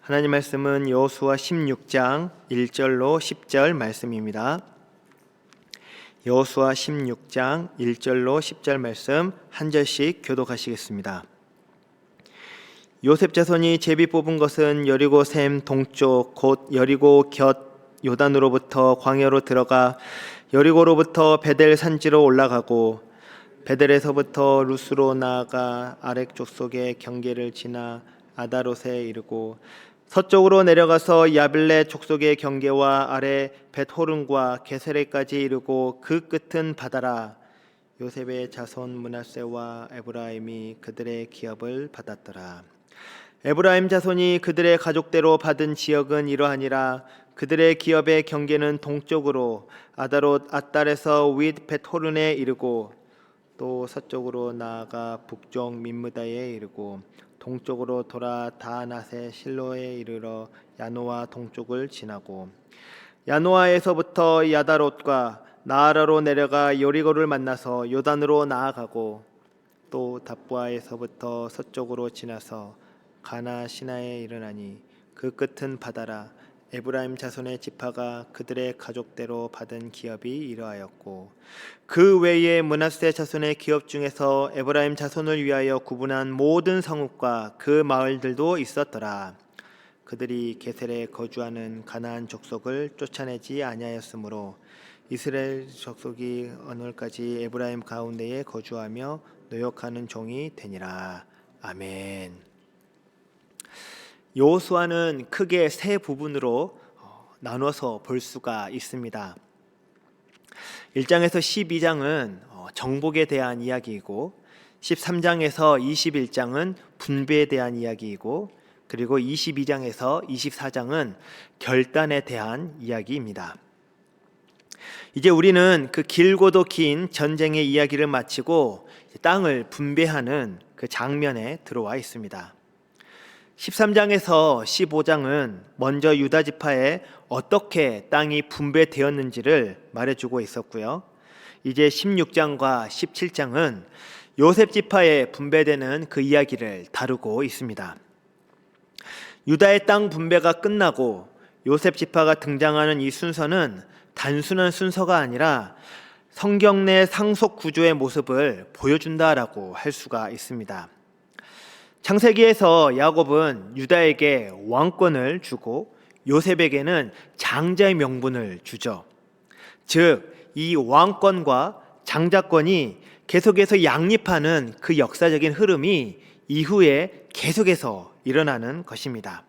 하나님 말씀은 여호수아 16장 1절로 10절 말씀입니다. 여호수아 16장 1절로 10절 말씀 한 절씩 교독하시겠습니다. 요셉 자손이 제비 뽑은 것은 여리고 샘 동쪽 곧 여리고 곁 요단으로부터 광야로 들어가 여리고로부터 베델 산지로 올라가고 베델에서부터 루스로 나아가 아렉 족속의 경계를 지나 아다롯에 이르고 서쪽으로 내려가서 야빌레 족속의 경계와 아래 벳호른과 게세레까지 이르고 그 끝은 바다라. 요셉의 자손 므낫세와 에브라임이 그들의 기업을 받았더라. 에브라임 자손이 그들의 가족대로 받은 지역은 이러하니라. 그들의 기업의 경계는 동쪽으로 아다롯 앗달에서 윗 벳호른에 이르고 또 서쪽으로 나아가 북쪽 민무다에 이르고 동쪽으로 돌아 다낫의 실로에 이르러 야노아 동쪽을 지나고 야노아에서부터 야다롯과 나아라로 내려가 여리고를 만나서 요단으로 나아가고 또 답부아에서부터 서쪽으로 지나서 가나 시나에 이르나니 그 끝은 바다라. 에브라임 자손의 지파가 그들의 가족대로 받은 기업이 이러하였고 그 외에 므낫세 자손의 기업 중에서 에브라임 자손을 위하여 구분한 모든 성읍과 그 마을들도 있었더라. 그들이 게셀에 거주하는 가나안 족속을 쫓아내지 아니하였으므로 이스라엘 족속이 오늘까지 에브라임 가운데에 거주하며 노역하는 종이 되니라. 아멘. 여호수아는 크게 세 부분으로 나눠서 볼 수가 있습니다. 1장에서 12장은 정복에 대한 이야기이고 13장에서 21장은 분배에 대한 이야기이고 그리고 22장에서 24장은 결단에 대한 이야기입니다. 이제 우리는 그 길고도 긴 전쟁의 이야기를 마치고 땅을 분배하는 그 장면에 들어와 있습니다. 13장에서 15장은 먼저 유다 지파에 어떻게 땅이 분배되었는지를 말해주고 있었고요. 이제 16장과 17장은 요셉 지파에 분배되는 그 이야기를 다루고 있습니다. 유다의 땅 분배가 끝나고 요셉 지파가 등장하는 이 순서는 단순한 순서가 아니라 성경 내 상속 구조의 모습을 보여준다라고 할 수가 있습니다. 창세기에서 야곱은 유다에게 왕권을 주고 요셉에게는 장자의 명분을 주죠. 즉, 이 왕권과 장자권이 계속해서 양립하는 그 역사적인 흐름이 이후에 계속해서 일어나는 것입니다.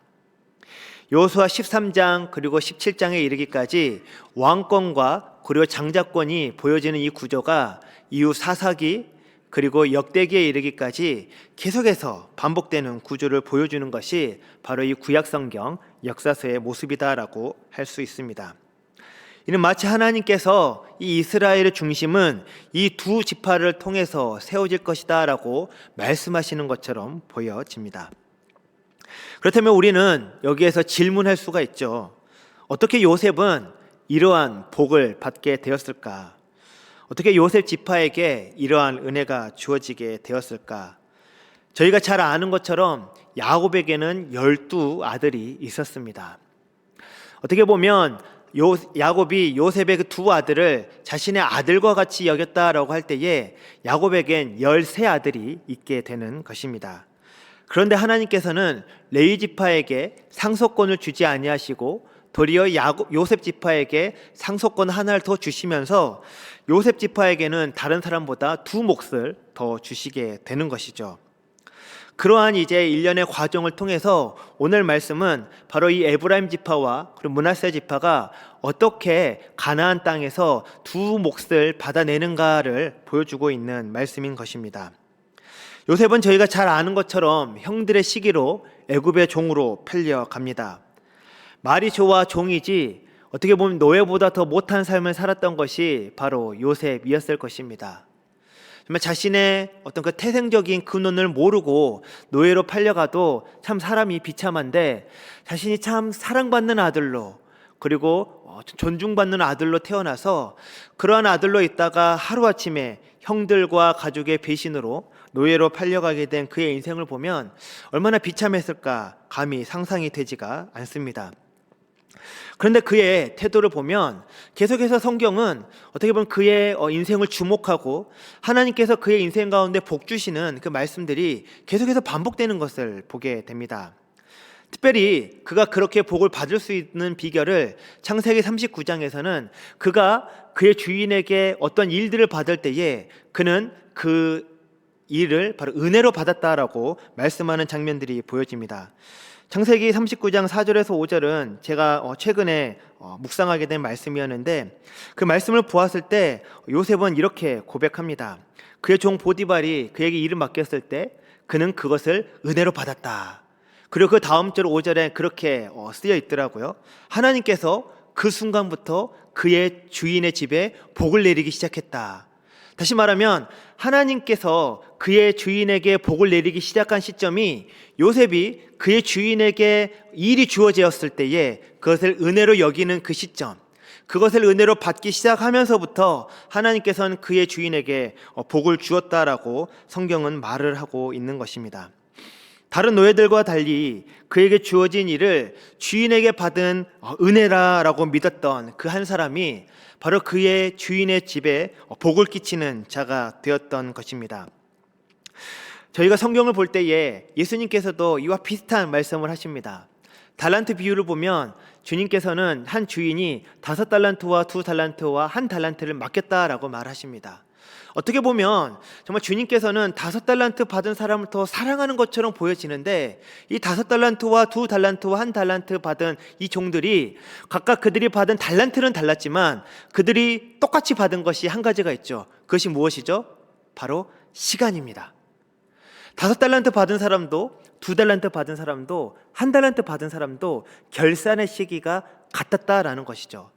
여호수아 13장 그리고 17장에 이르기까지 왕권과 그리고 장자권이 보여지는 이 구조가 이후 사사기 그리고 역대기에 이르기까지 계속해서 반복되는 구조를 보여주는 것이 바로 이 구약성경 역사서의 모습이다라고 할 수 있습니다. 이는 마치 하나님께서 이 이스라엘의 중심은 이 두 지파를 통해서 세워질 것이다라고 말씀하시는 것처럼 보여집니다. 그렇다면 우리는 여기에서 질문할 수가 있죠. 어떻게 요셉은 이러한 복을 받게 되었을까? 어떻게 요셉 지파에게 이러한 은혜가 주어지게 되었을까? 저희가 잘 아는 것처럼 야곱에게는 12 아들이 있었습니다. 어떻게 보면 야곱이 요셉의 그 두 아들을 자신의 아들과 같이 여겼다라고 할 때에 야곱에겐 13 아들이 있게 되는 것입니다. 그런데 하나님께서는 레위 지파에게 상속권을 주지 아니하시고 도리어 요셉 지파에게 상속권 하나를 더 주시면서 요셉 지파에게는 다른 사람보다 2 몫을 더 주시게 되는 것이죠. 그러한 이제 일련의 과정을 통해서 오늘 말씀은 바로 이 에브라임 지파와 그리고 므낫세 지파가 어떻게 가나안 땅에서 2 몫을 받아내는가를 보여주고 있는 말씀인 것입니다. 요셉은 저희가 잘 아는 것처럼 형들의 시기로 애굽의 종으로 팔려갑니다. 말이 좋아 종이지 어떻게 보면 노예보다 더 못한 삶을 살았던 것이 바로 요셉이었을 것입니다. 정말 자신의 어떤 그 태생적인 근원을 모르고 노예로 팔려가도 참 사람이 비참한데 자신이 참 사랑받는 아들로 그리고 존중받는 아들로 태어나서 그러한 아들로 있다가 하루아침에 형들과 가족의 배신으로 노예로 팔려가게 된 그의 인생을 보면 얼마나 비참했을까 감히 상상이 되지가 않습니다. 그런데 그의 태도를 보면 계속해서 성경은 어떻게 보면 그의 인생을 주목하고 하나님께서 그의 인생 가운데 복 주시는 그 말씀들이 계속해서 반복되는 것을 보게 됩니다. 특별히 그가 그렇게 복을 받을 수 있는 비결을 창세기 39장에서는 그가 그의 주인에게 어떤 일들을 받을 때에 그는 그 일을 바로 은혜로 받았다라고 말씀하는 장면들이 보여집니다. 창세기 39장 4절에서 5절은 제가 최근에 묵상하게 된 말씀이었는데 그 말씀을 보았을 때 요셉은 이렇게 고백합니다. 그의 종 보디발이 그에게 일을 맡겼을 때 그는 그것을 은혜로 받았다. 그리고 그 다음 절 5절에 그렇게 쓰여 있더라고요. 하나님께서 그 순간부터 그의 주인의 집에 복을 내리기 시작했다. 다시 말하면 하나님께서 그의 주인에게 복을 내리기 시작한 시점이 요셉이 그의 주인에게 일이 주어졌을 때에 그것을 은혜로 여기는 그 시점, 그것을 은혜로 받기 시작하면서부터 하나님께서는 그의 주인에게 복을 주었다라고 성경은 말을 하고 있는 것입니다. 다른 노예들과 달리 그에게 주어진 일을 주인에게 받은 은혜라고 믿었던 그 한 사람이 바로 그의 주인의 집에 복을 끼치는 자가 되었던 것입니다. 저희가 성경을 볼 때에 예수님께서도 이와 비슷한 말씀을 하십니다. 달란트 비유를 보면 주님께서는 한 주인이 5달란트와 2달란트와 1달란트를 맡겼다라고 말하십니다. 어떻게 보면 정말 주님께서는 5달란트 받은 사람을 더 사랑하는 것처럼 보여지는데 이 5달란트와 2달란트와 1달란트 받은 이 종들이 각각 그들이 받은 달란트는 달랐지만 그들이 똑같이 받은 것이 한 가지가 있죠. 그것이 무엇이죠? 바로 시간입니다. 5달란트 받은 사람도 2달란트 받은 사람도 1달란트 받은 사람도 결산의 시기가 같았다라는 것이죠.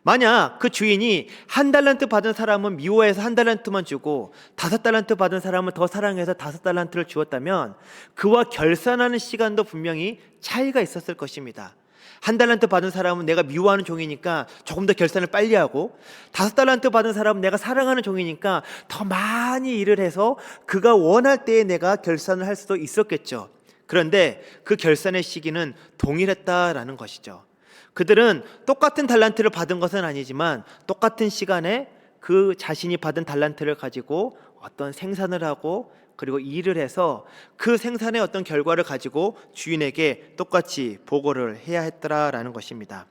만약 그 주인이 1달란트 받은 사람은 미워해서 1달란트만 주고 5달란트 받은 사람은 더 사랑해서 5달란트를 주었다면 그와 결산하는 시간도 분명히 차이가 있었을 것입니다. 1달란트 받은 사람은 내가 미워하는 종이니까 조금 더 결산을 빨리 하고 5달란트 받은 사람은 내가 사랑하는 종이니까 더 많이 일을 해서 그가 원할 때에 내가 결산을 할 수도 있었겠죠. 그런데 그 결산의 시기는 동일했다라는 것이죠. 그들은 똑같은 달란트를 받은 것은 아니지만 똑같은 시간에 그 자신이 받은 달란트를 가지고 어떤 생산을 하고 그리고 일을 해서 그 생산의 어떤 결과를 가지고 주인에게 똑같이 보고를 해야 했더라라는 것입니다.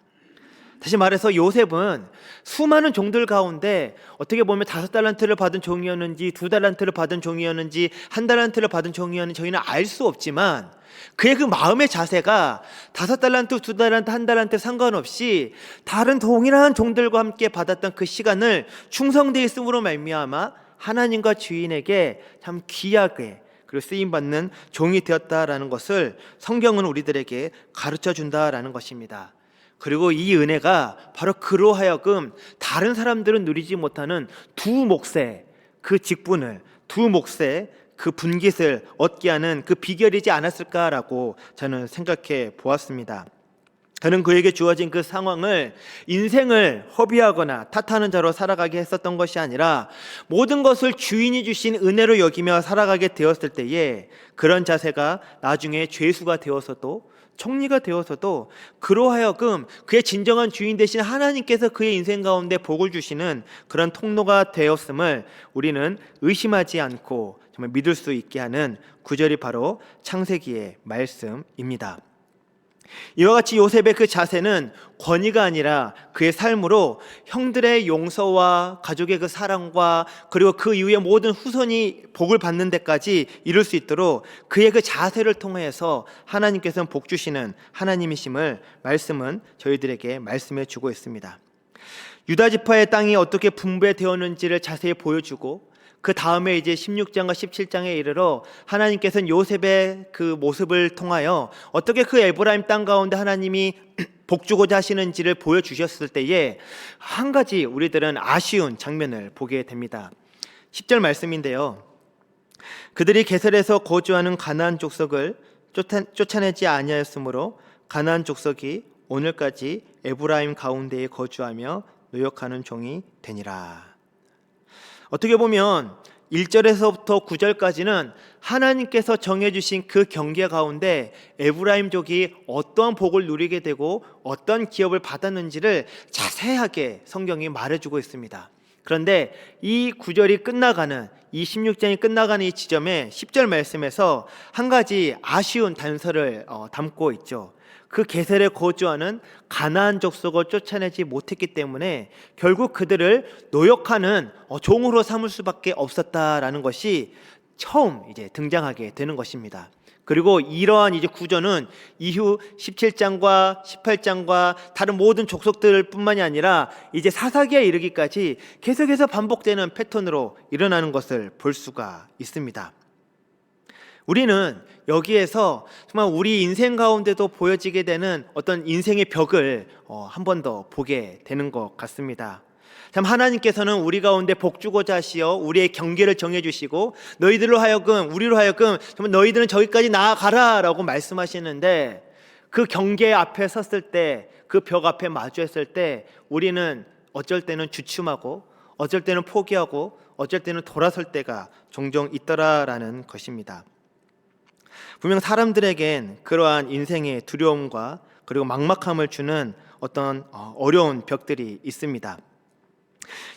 다시 말해서 요셉은 수많은 종들 가운데 어떻게 보면 5달란트를 받은 종이었는지 2달란트를 받은 종이었는지 1달란트를 받은 종이었는지 저희는 알 수 없지만 그의 그 마음의 자세가 5달란트, 2달란트, 1달란트 상관없이 다른 동일한 종들과 함께 받았던 그 시간을 충성되어 있음으로 말미암아 하나님과 주인에게 참 귀하게 그리고 쓰임받는 종이 되었다라는 것을 성경은 우리들에게 가르쳐 준다라는 것입니다. 그리고 이 은혜가 바로 그로 하여금 다른 사람들은 누리지 못하는 두 몫의 그 직분을, 두 몫의 그 분깃을 얻게 하는 그 비결이지 않았을까라고 저는 생각해 보았습니다. 저는 그에게 주어진 그 상황을 인생을 허비하거나 탓하는 자로 살아가게 했었던 것이 아니라 모든 것을 주인이 주신 은혜로 여기며 살아가게 되었을 때에 그런 자세가 나중에 죄수가 되어서도 총리가 되어서도 그로 하여금 그의 진정한 주인 되신 하나님께서 그의 인생 가운데 복을 주시는 그런 통로가 되었음을 우리는 의심하지 않고 정말 믿을 수 있게 하는 구절이 바로 창세기의 말씀입니다. 이와 같이 요셉의 그 자세는 권위가 아니라 그의 삶으로 형들의 용서와 가족의 그 사랑과 그리고 그 이후에 모든 후손이 복을 받는 데까지 이룰 수 있도록 그의 그 자세를 통해서 하나님께서는 복 주시는 하나님이심을 말씀은 저희들에게 말씀해 주고 있습니다. 유다 지파의 땅이 어떻게 분배되었는지를 자세히 보여주고 그 다음에 이제 16장과 17장에 이르러 하나님께서는 요셉의 그 모습을 통하여 어떻게 그 에브라임 땅 가운데 하나님이 복 주고자 하시는지를 보여주셨을 때에 한 가지 우리들은 아쉬운 장면을 보게 됩니다. 10절 말씀인데요. 그들이 게셀에서 거주하는 가나안 족속을 쫓아내지 아니하였으므로 가나안 족속이 오늘까지 에브라임 가운데에 거주하며 노역하는 종이 되니라. 어떻게 보면 1절에서부터 9절까지는 하나님께서 정해주신 그 경계 가운데 에브라임족이 어떠한 복을 누리게 되고 어떤 기업을 받았는지를 자세하게 성경이 말해주고 있습니다. 그런데 이 9절이 끝나가는, 이 16장이 끝나가는 이 지점에 10절 말씀에서 한 가지 아쉬운 단서를 담고 있죠. 그 게셀에 거주하는 가나안 족속을 쫓아내지 못했기 때문에 결국 그들을 노역하는 종으로 삼을 수밖에 없었다라는 것이 처음 이제 등장하게 되는 것입니다. 그리고 이러한 이제 구조는 이후 17장과 18장과 다른 모든 족속들뿐만이 아니라 이제 사사기에 이르기까지 계속해서 반복되는 패턴으로 일어나는 것을 볼 수가 있습니다. 우리는 여기에서 정말 우리 인생 가운데도 보여지게 되는 어떤 인생의 벽을 한 번 더 보게 되는 것 같습니다. 참 하나님께서는 우리 가운데 복 주고자 하시어 우리의 경계를 정해주시고 우리로 하여금 정말 너희들은 저기까지 나아가라 라고 말씀하시는데, 그 경계 앞에 섰을 때, 그 벽 앞에 마주했을 때 우리는 어쩔 때는 주춤하고 어쩔 때는 포기하고 어쩔 때는 돌아설 때가 종종 있더라라는 것입니다. 분명 사람들에겐 그러한 인생의 두려움과 그리고 막막함을 주는 어떤 어려운 벽들이 있습니다.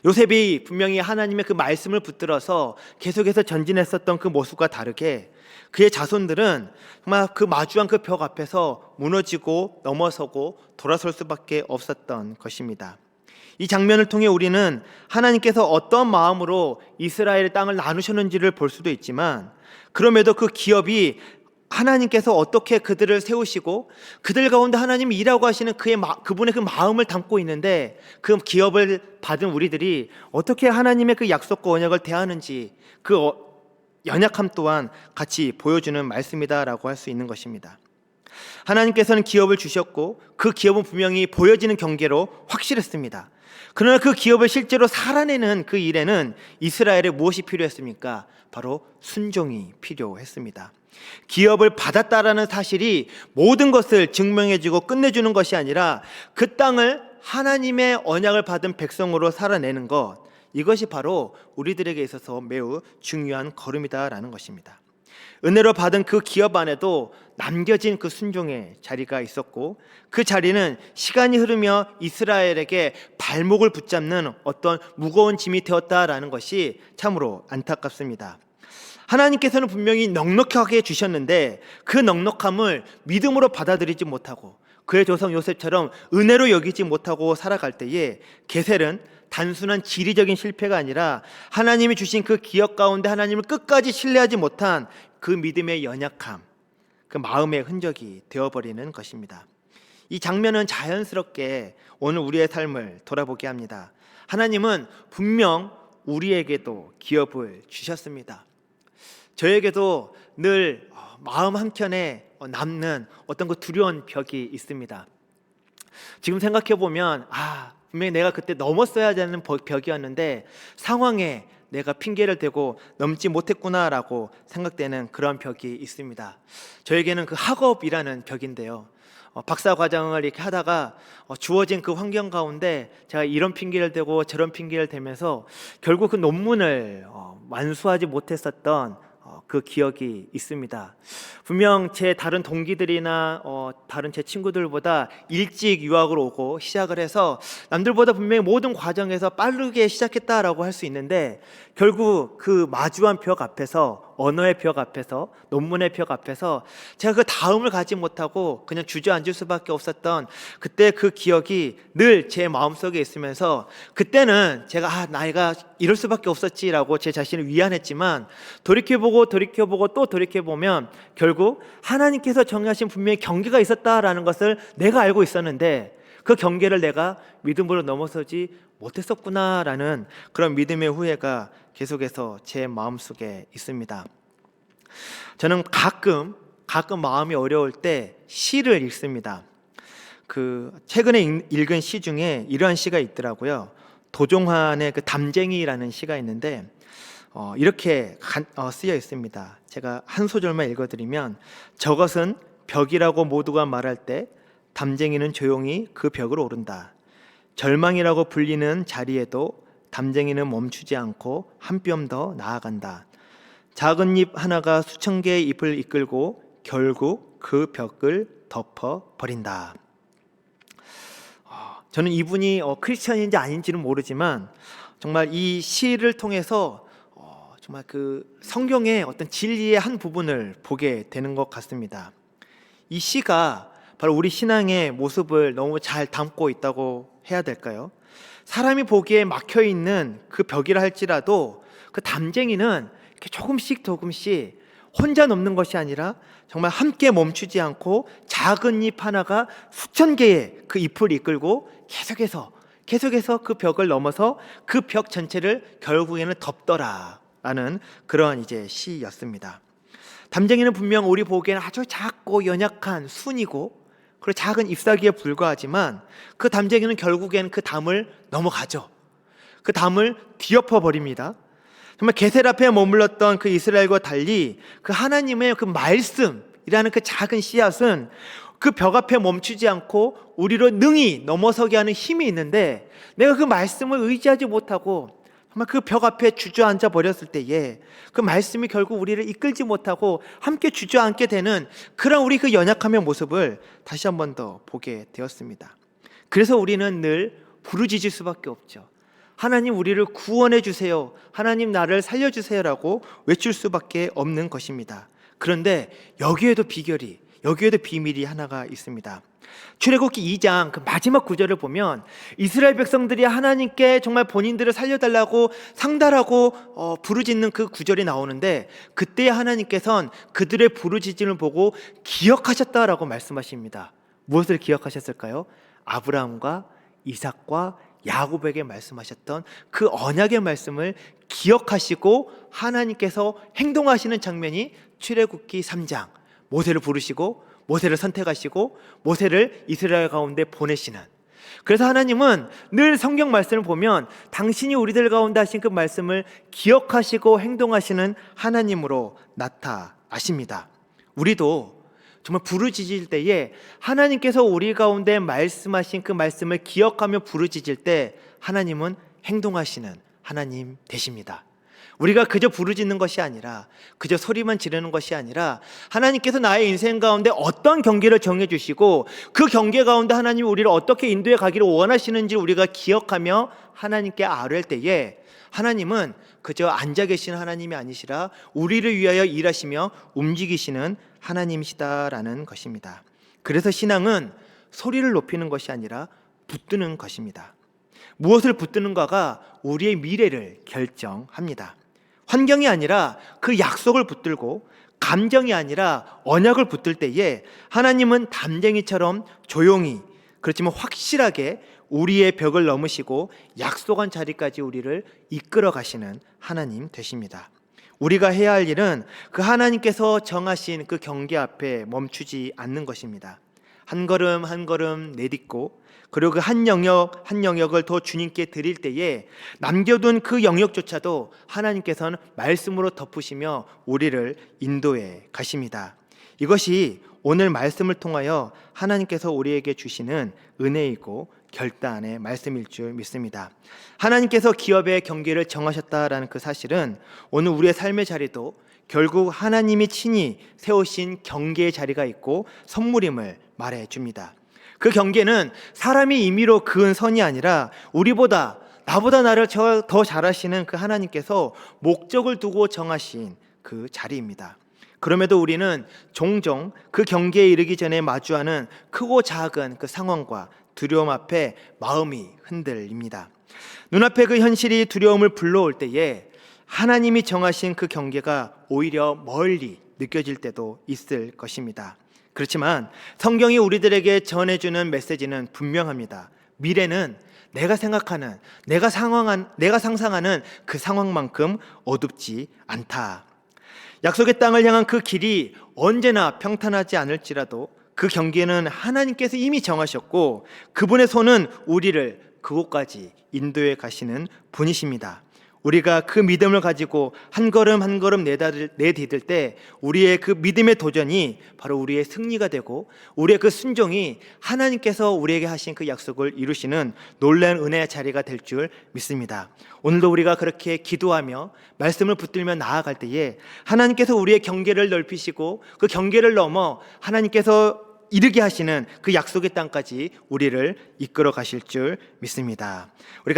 요셉이 분명히 하나님의 그 말씀을 붙들어서 계속해서 전진했었던 그 모습과 다르게 그의 자손들은 정말 그 마주한 그 벽 앞에서 무너지고 넘어서고 돌아설 수밖에 없었던 것입니다. 이 장면을 통해 우리는 하나님께서 어떤 마음으로 이스라엘의 땅을 나누셨는지를 볼 수도 있지만, 그럼에도 그 기업이 하나님께서 어떻게 그들을 세우시고 그들 가운데 하나님이 일하고 하시는 그분의 그 마음을 담고 있는데, 그 기업을 받은 우리들이 어떻게 하나님의 그 약속과 언약을 대하는지 그 연약함 또한 같이 보여주는 말씀이다라고 할 수 있는 것입니다. 하나님께서는 기업을 주셨고 그 기업은 분명히 보여지는 경계로 확실했습니다. 그러나 그 기업을 실제로 살아내는 그 일에는 이스라엘에 무엇이 필요했습니까? 바로 순종이 필요했습니다. 기업을 받았다라는 사실이 모든 것을 증명해주고 끝내주는 것이 아니라 그 땅을 하나님의 언약을 받은 백성으로 살아내는 것, 이것이 바로 우리들에게 있어서 매우 중요한 걸음이다라는 것입니다. 은혜로 받은 그 기업 안에도 남겨진 그 순종의 자리가 있었고, 그 자리는 시간이 흐르며 이스라엘에게 발목을 붙잡는 어떤 무거운 짐이 되었다라는 것이 참으로 안타깝습니다. 하나님께서는 분명히 넉넉하게 주셨는데 그 넉넉함을 믿음으로 받아들이지 못하고 그의 조상 요셉처럼 은혜로 여기지 못하고 살아갈 때에 게셀은 단순한 지리적인 실패가 아니라 하나님이 주신 그 기업 가운데 하나님을 끝까지 신뢰하지 못한 그 믿음의 연약함, 그 마음의 흔적이 되어버리는 것입니다. 이 장면은 자연스럽게 오늘 우리의 삶을 돌아보게 합니다. 하나님은 분명 우리에게도 기업을 주셨습니다. 저에게도 늘 마음 한켠에 남는 어떤 그 두려운 벽이 있습니다. 지금 생각해보면 분명히 내가 그때 넘었어야 되는 벽이었는데 상황에 내가 핑계를 대고 넘지 못했구나라고 생각되는 그런 벽이 있습니다. 저에게는 그 학업이라는 벽인데요, 박사 과정을 이렇게 하다가 주어진 그 환경 가운데 제가 이런 핑계를 대고 저런 핑계를 대면서 결국 그 논문을 완수하지 못했었던 그 기억이 있습니다. 분명 제 다른 동기들이나 다른 제 친구들보다 일찍 유학을 오고 시작을 해서 남들보다 분명히 모든 과정에서 빠르게 시작했다라고 할 수 있는데, 결국 그 마주한 벽 앞에서, 언어의 벽 앞에서, 논문의 벽 앞에서 제가 그 다음을 가지 못하고 그냥 주저앉을 수밖에 없었던 그때 그 기억이 늘 제 마음속에 있으면서, 그때는 제가 나이가 이럴 수밖에 없었지라고 제 자신을 위안했지만 돌이켜보고 또 돌이켜보면 결국 하나님께서 정하신 분명히 경계가 있었다라는 것을 내가 알고 있었는데 그 경계를 내가 믿음으로 넘어서지 못했었구나라는 그런 믿음의 후회가 계속해서 제 마음속에 있습니다. 저는 가끔 마음이 어려울 때 시를 읽습니다. 최근에 읽은 시 중에 이러한 시가 있더라고요. 도종환의 그 담쟁이라는 시가 있는데 이렇게 쓰여 있습니다. 제가 한 소절만 읽어드리면, 저것은 벽이라고 모두가 말할 때 담쟁이는 조용히 그 벽을 오른다. 절망이라고 불리는 자리에도 담쟁이는 멈추지 않고 한 뼘 더 나아간다. 작은 잎 하나가 수천 개의 잎을 이끌고 결국 그 벽을 덮어버린다. 저는 이분이 크리스천인지 아닌지는 모르지만 정말 이 시를 통해서 정말 그 성경의 어떤 진리의 한 부분을 보게 되는 것 같습니다. 이 시가 바로 우리 신앙의 모습을 너무 잘 담고 있다고 해야 될까요? 사람이 보기에 막혀 있는 그 벽이라 할지라도 그 담쟁이는 이렇게 조금씩 혼자 넘는 것이 아니라 정말 함께 멈추지 않고 작은 잎 하나가 수천 개의 그 잎을 이끌고 계속해서 그 벽을 넘어서 그 벽 전체를 결국에는 덮더라라는 그러한 이제 시였습니다. 담쟁이는 분명 우리 보기에는 아주 작고 연약한 순이고 그리고 작은 잎사귀에 불과하지만 그 담쟁이는 결국엔 그 담을 넘어가죠. 그 담을 뒤엎어 버립니다. 정말 게셀 앞에 머물렀던 그 이스라엘과 달리 그 하나님의 그 말씀이라는 그 작은 씨앗은 그 벽 앞에 멈추지 않고 우리로 능히 넘어서게 하는 힘이 있는데, 내가 그 말씀을 의지하지 못하고 정말 그 벽 앞에 주저앉아 버렸을 때에 그 말씀이 결국 우리를 이끌지 못하고 함께 주저앉게 되는 그런 우리 그 연약함의 모습을 다시 한 번 더 보게 되었습니다. 그래서 우리는 늘 부르짖을 수밖에 없죠. 하나님 우리를 구원해 주세요, 하나님 나를 살려주세요라고 외칠 수밖에 없는 것입니다. 그런데 여기에도 비밀이 하나가 있습니다. 출애굽기 2장 그 마지막 구절을 보면 이스라엘 백성들이 하나님께 정말 본인들을 살려달라고 상달하고 부르짖는 그 구절이 나오는데, 그때 하나님께서는 그들의 부르짖음을 보고 기억하셨다라고 말씀하십니다. 무엇을 기억하셨을까요? 아브라함과 이삭과 야곱에게 말씀하셨던 그 언약의 말씀을 기억하시고 하나님께서 행동하시는 장면이 출애굽기 3장, 모세를 부르시고 모세를 선택하시고 모세를 이스라엘 가운데 보내시는, 그래서 하나님은 늘 성경 말씀을 보면 당신이 우리들 가운데 하신 그 말씀을 기억하시고 행동하시는 하나님으로 나타나십니다. 우리도 정말 부르짖을 때에 하나님께서 우리 가운데 말씀하신 그 말씀을 기억하며 부르짖을 때 하나님은 행동하시는 하나님 되십니다. 우리가 그저 부르짖는 것이 아니라, 그저 소리만 지르는 것이 아니라, 하나님께서 나의 인생 가운데 어떤 경계를 정해주시고 그 경계 가운데 하나님이 우리를 어떻게 인도해 가기를 원하시는지 우리가 기억하며 하나님께 아뢰을 때에 하나님은 그저 앉아 계시는 하나님이 아니시라 우리를 위하여 일하시며 움직이시는 하나님이시다라는 것입니다. 그래서 신앙은 소리를 높이는 것이 아니라 붙드는 것입니다. 무엇을 붙드는가가 우리의 미래를 결정합니다. 환경이 아니라 그 약속을 붙들고, 감정이 아니라 언약을 붙들 때에 하나님은 담쟁이처럼 조용히, 그렇지만 확실하게 우리의 벽을 넘으시고 약속한 자리까지 우리를 이끌어 가시는 하나님 되십니다. 우리가 해야 할 일은 그 하나님께서 정하신 그 경계 앞에 멈추지 않는 것입니다. 한 걸음 한 걸음 내딛고, 그리고 그 한 영역을 더 주님께 드릴 때에 남겨둔 그 영역조차도 하나님께서는 말씀으로 덮으시며 우리를 인도해 가십니다. 이것이 오늘 말씀을 통하여 하나님께서 우리에게 주시는 은혜이고 결단의 말씀일 줄 믿습니다. 하나님께서 기업의 경계를 정하셨다라는 그 사실은 오늘 우리의 삶의 자리도 결국 하나님이 친히 세우신 경계의 자리가 있고 선물임을 말해줍니다. 그 경계는 사람이 임의로 그은 선이 아니라 나보다 나를 더 잘하시는 그 하나님께서 목적을 두고 정하신 그 자리입니다. 그럼에도 우리는 종종 그 경계에 이르기 전에 마주하는 크고 작은 그 상황과 두려움 앞에 마음이 흔들립니다. 눈앞에 그 현실이 두려움을 불러올 때에 하나님이 정하신 그 경계가 오히려 멀리 느껴질 때도 있을 것입니다. 그렇지만 성경이 우리들에게 전해주는 메시지는 분명합니다. 미래는 내가 생각하는, 내가 상상하는 그 상황만큼 어둡지 않다. 약속의 땅을 향한 그 길이 언제나 평탄하지 않을지라도 그 경계는 하나님께서 이미 정하셨고 그분의 손은 우리를 그곳까지 인도해 가시는 분이십니다. 우리가 그 믿음을 가지고 한 걸음 한 걸음 내디딜 때 우리의 그 믿음의 도전이 바로 우리의 승리가 되고 우리의 그 순종이 하나님께서 우리에게 하신 그 약속을 이루시는 놀라운 은혜의 자리가 될 줄 믿습니다. 오늘도 우리가 그렇게 기도하며 말씀을 붙들며 나아갈 때에 하나님께서 우리의 경계를 넓히시고 그 경계를 넘어 하나님께서 이르게 하시는 그 약속의 땅까지 우리를 이끌어 가실 줄 믿습니다. 우리가